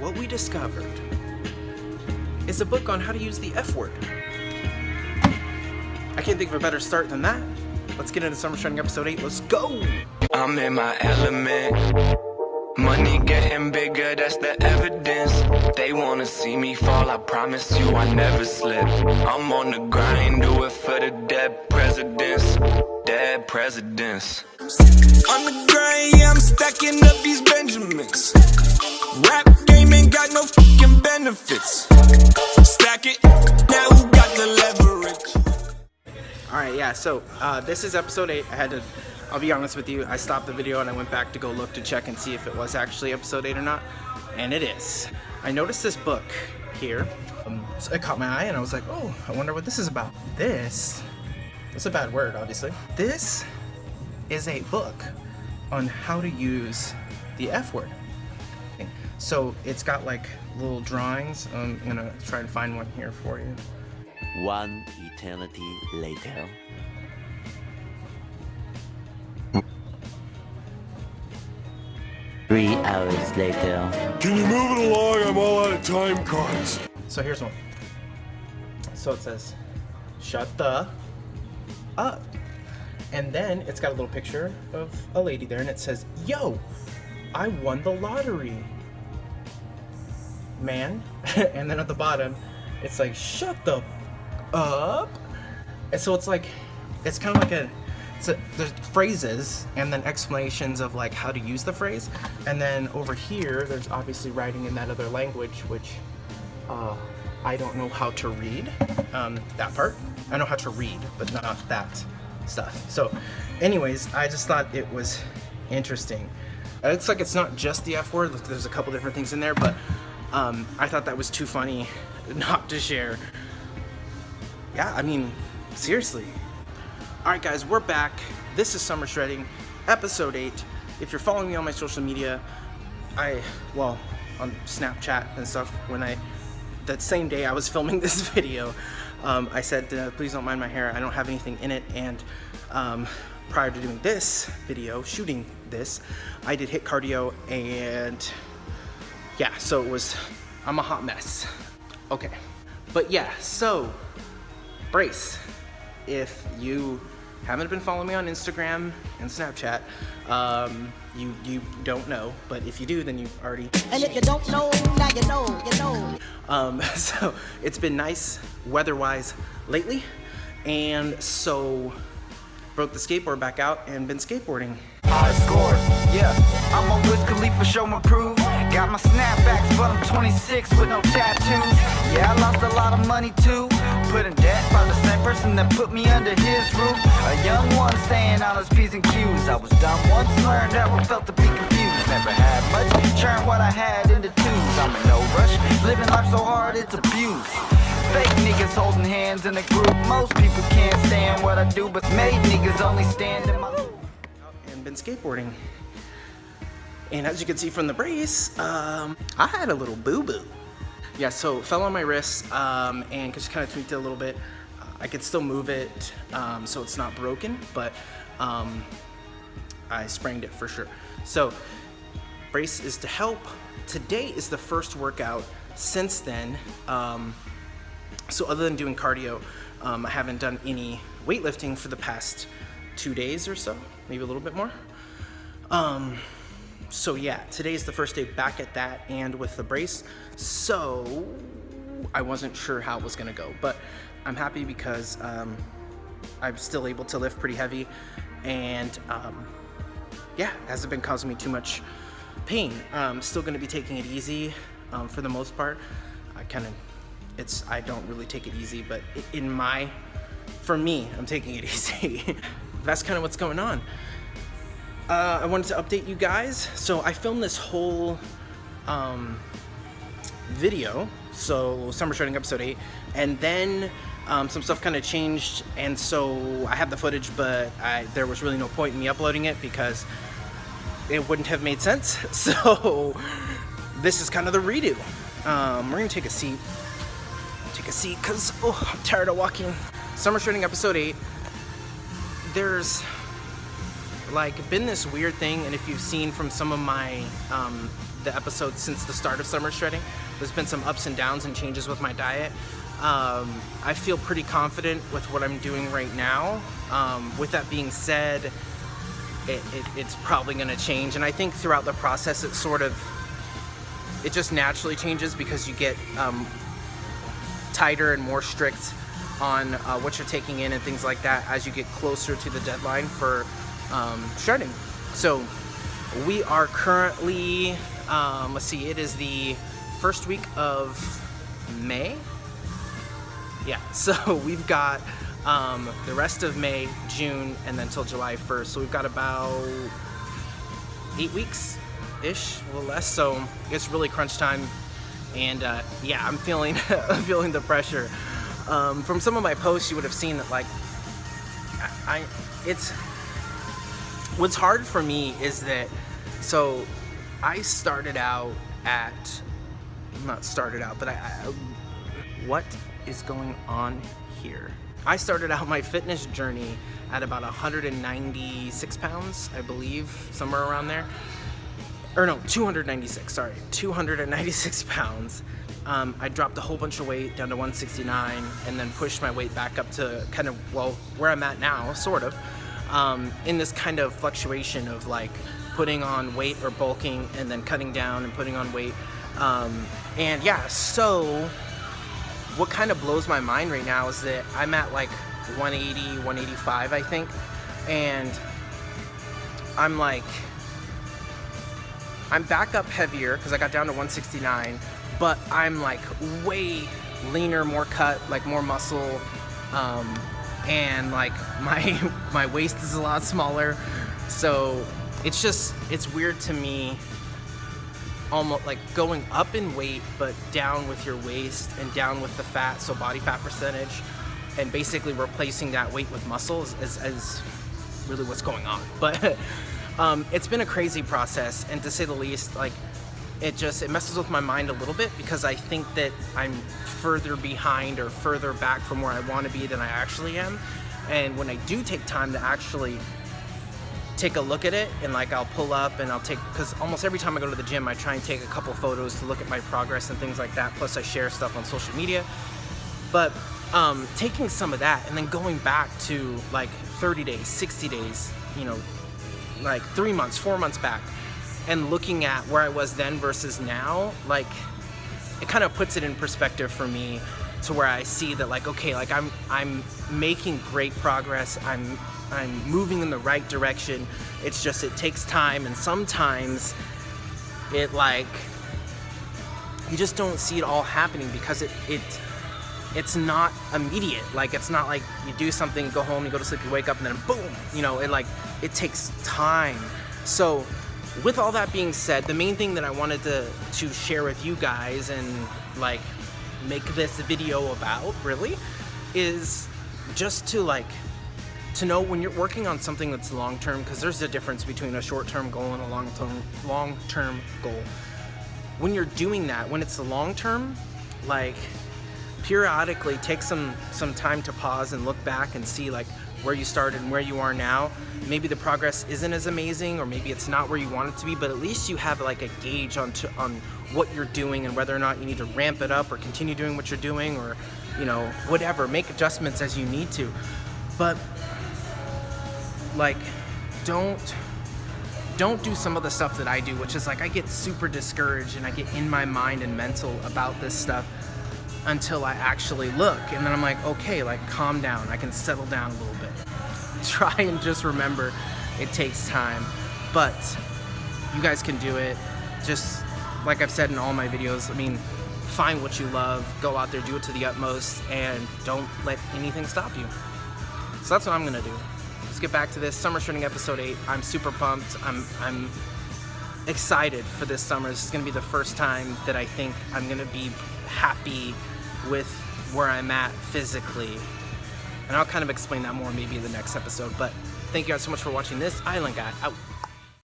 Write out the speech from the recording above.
what we discovered is a book on how to use the F word. I can't think of a better start than that. Let's get into Summer Shredding Episode 8. Let's go! I'm in my element. Money getting bigger, that's the evidence. They wanna see me fall, I promise you I never slip. I'm on the grind, do it for the dead presidents. Dead presidents. On the grind, yeah, I'm stacking up these Benjamins. Rap game ain't got no fucking benefits. Stack it, now who got the leverage? Alright, yeah, so this is episode 8. I'll be honest with you, I stopped the video and I went back to go look to check and see if it was actually episode 8 or not. And it is. I noticed this book here. So it caught my eye and I was like, oh, I wonder what this is about. This, it's a bad word, obviously. This is a book on how to use the F word. So it's got like little drawings. I'm gonna try and find one here for you. One eternity later. Three hours later. Can you move it along? I'm all out of time cards. So here's one. So it says, shut the up. And then it's got a little picture of a lady there and it says, yo, I won the lottery, man. And then at the bottom, it's like, shut the up. And so it's like, it's kind of like there's phrases and then explanations of like how to use the phrase. And then over here, there's obviously writing in that other language, which I don't know how to read, that part. I know how to read, but not that stuff. So anyways, I just thought it was interesting. It's like it's not just the F word, there's a couple different things in there, but I thought that was too funny not to share. Yeah, I mean, seriously. Alright guys, we're back. This is Summer Shredding, episode 8. If you're following me on my social media, on Snapchat and stuff, that same day I was filming this video, I said, please don't mind my hair, I don't have anything in it, and prior to doing this video, shooting this, I did HIIT cardio, and yeah, so I'm a hot mess. Okay, but yeah, so, brace. If you haven't been following me on Instagram and Snapchat, you don't know, but if you do, then you've already. And if you don't know, now you know. So it's been nice weather-wise lately, and so broke the skateboard back out and been skateboarding. I scored, yeah. I'm a Wiz Khalifa, show my proof. Got my snapbacks, but I'm 26 with no tattoos. Yeah, I lost a lot of money too. Put in debt by the same person that put me under his roof. A young one staying on his P's and Q's. I was dumb once, learned how it felt to be confused. Never had much, turned what I had into twos. I'm in no rush, living life so hard it's abuse. Fake niggas holding hands in a group. Most people can't stand what I do, but made niggas only stand in my loop. And been skateboarding. And as you can see from the brace, I had a little boo-boo. Yeah, so it fell on my wrist and just kind of tweaked it a little bit. I could still move it so it's not broken, but I sprained it for sure. So brace is to help. Today is the first workout since then. So other than doing cardio, I haven't done any weightlifting for the past 2 days or so, maybe a little bit more. So yeah, today is the first day back at that and with the brace. So I wasn't sure how it was gonna go, but I'm happy because I'm still able to lift pretty heavy, and yeah, it hasn't been causing me too much pain. Still gonna be taking it easy for the most part. I don't really take it easy, but for me, I'm taking it easy. That's kind of what's going on. I wanted to update you guys. So I filmed this whole video, so Summer Shredding episode 8, and then some stuff kind of changed, and so I have the footage, but there was really no point in me uploading it because it wouldn't have made sense. So this is kind of the redo. We're gonna take a seat because I'm tired of walking. Summer Shredding episode 8. There's like been this weird thing, and if you've seen from some of my the episodes since the start of summer shredding. There's been some ups and downs and changes with my diet. I feel pretty confident with what I'm doing right now. With that being said, it's probably going to change, and I think throughout the process it just naturally changes because you get tighter and more strict on what you're taking in and things like that as you get closer to the deadline for shredding. So we are currently, let's see, it is the first week of May. Yeah, so we've got the rest of May, June, and then till July 1st. So we've got about 8 weeks-ish, a little less. So it's really crunch time. And yeah, I'm feeling feeling the pressure. From some of my posts, you would have seen that, like, what's hard for me is that, so I started out at, not started out, but what is going on here? I started out my fitness journey at about 196 pounds, I believe, somewhere around there. Or no, 296 pounds. I dropped a whole bunch of weight down to 169 and then pushed my weight back up to kind of, well, where I'm at now, sort of, in this kind of fluctuation of like putting on weight or bulking and then cutting down and putting on weight. And yeah, so what kind of blows my mind right now is that I'm at like 180, 185, I think. And I'm like, I'm back up heavier because I got down to 169, but I'm like way leaner, more cut, like more muscle, and like my waist is a lot smaller. So it's weird to me, almost like going up in weight but down with your waist and down with the fat, so body fat percentage, and basically replacing that weight with muscle is really what's going on. But it's been a crazy process, and to say the least, like it messes with my mind a little bit because I think that I'm further behind or further back from where I want to be than I actually am. And when I do take time to actually take a look at it, and like I'll pull up and because almost every time I go to the gym I try and take a couple photos to look at my progress and things like that, plus I share stuff on social media. But taking some of that and then going back to like 30 days, 60 days, you know, like 3 months, 4 months back, and looking at where I was then versus now, like it kind of puts it in perspective for me to where I see that, like, okay, like I'm making great progress, I'm moving in the right direction. It's just, it takes time, and sometimes it, like, you just don't see it all happening because it's not immediate. Like, it's not like you do something, you go home, you go to sleep, you wake up, and then boom, you know, it takes time. So with all that being said, the main thing that I wanted to share with you guys and like make this video about really is just to know when you're working on something that's long-term, because there's a difference between a short-term goal and a long-term goal. When you're doing that, when it's the long-term, like periodically take some time to pause and look back and see like where you started and where you are now. Maybe the progress isn't as amazing, or maybe it's not where you want it to be, but at least you have like a gauge on what you're doing and whether or not you need to ramp it up or continue doing what you're doing, or, you know, whatever, make adjustments as you need to. But like, don't do some of the stuff that I do, which is like I get super discouraged and I get in my mind and mental about this stuff until I actually look, and then I'm like, okay, like calm down, I can settle down a little bit. Try and just remember it takes time, but you guys can do it. Just like I've said in all my videos, I mean, find what you love, go out there, do it to the utmost, and don't let anything stop you. So that's what I'm gonna do. Let's get back to this summer shredding episode 8. I'm super pumped. I'm excited for this summer. This is gonna be the first time that I think I'm gonna be happy with where I'm at physically, and I'll kind of explain that more maybe in the next episode. But thank you guys so much for watching this. Island Guy out.